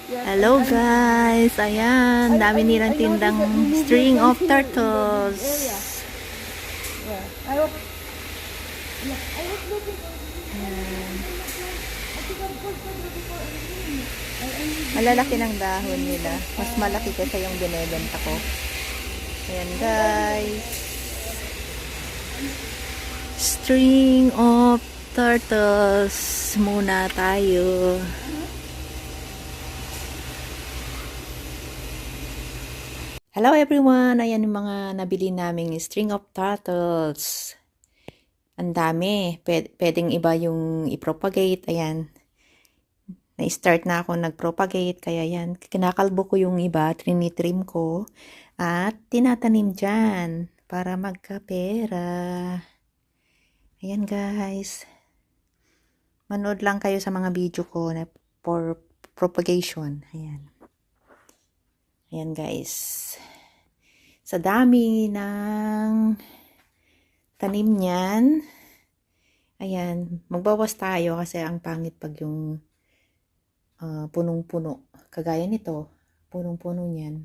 Hello guys! Ayan, dami nilang tindang string of turtles. Ayan. Malalaki ng dahon nila. Mas malaki kaysa yung binebenta ko. Ayan guys. String of turtles muna tayo. Hello everyone! Ayan yung mga nabili naming string of turtles. Ang dami. Pwedeng iba yung i-propagate. Ayan. Na-start na ako nag-propagate. Kaya yan. Kinakalbo ko yung iba. Trinitrim ko. At tinatanim dyan. Para magkapera. Ayan guys. Manood lang kayo sa mga video ko na for propagation. Ayan. Ayan guys. Sa dami ng tanim niyan. Ayan. Magbawas tayo kasi ang pangit pag yung punong-puno. Kagaya nito. Punong-puno niyan.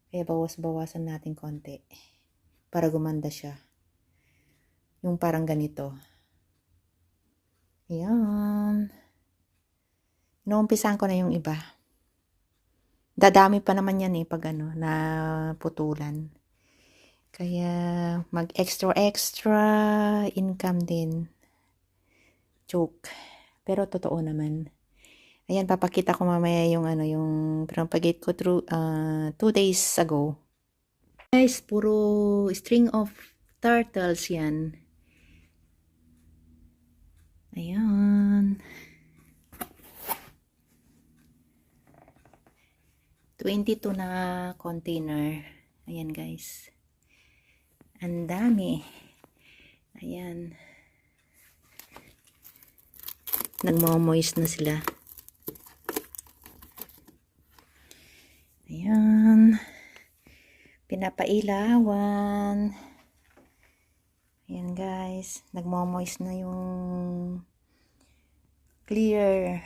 Kaya bawas-bawasan natin konti. Para gumanda siya. Yung parang ganito. Ayan. Inuumpisahan ko na yung iba. Dadami pa naman yan pag na putulan. Kaya mag-extra income din. Joke. Pero totoo naman. Ayan, papakita ko mamaya yung yung propagate ko through 2 days ago. Guys, puro string of turtles yan. Ayan. 22 na container. Ayan guys. Ang dami. Ayan. Nagmo-moist na sila. Ayan. Pinapailawan. Ayan guys. Nagmo-moist na yung clear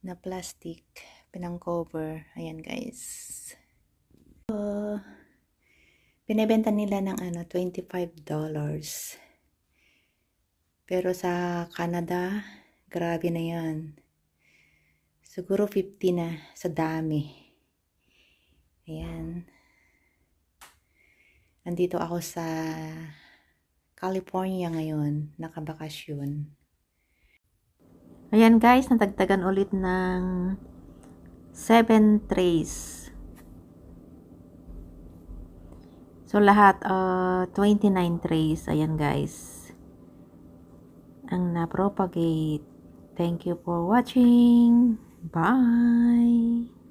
na plastic. Pinang-cover. Ayan guys. Binebenta nila ng $25. Pero sa Canada, grabe na yan. Siguro 50 na sa dami. Ayan. Nandito ako sa California ngayon. Nakabakasyon. Ayan guys, natagtagan ulit ng 7 trays. So lahat 29 trays. Ayan guys. Ang na-propagate. Thank you for watching. Bye!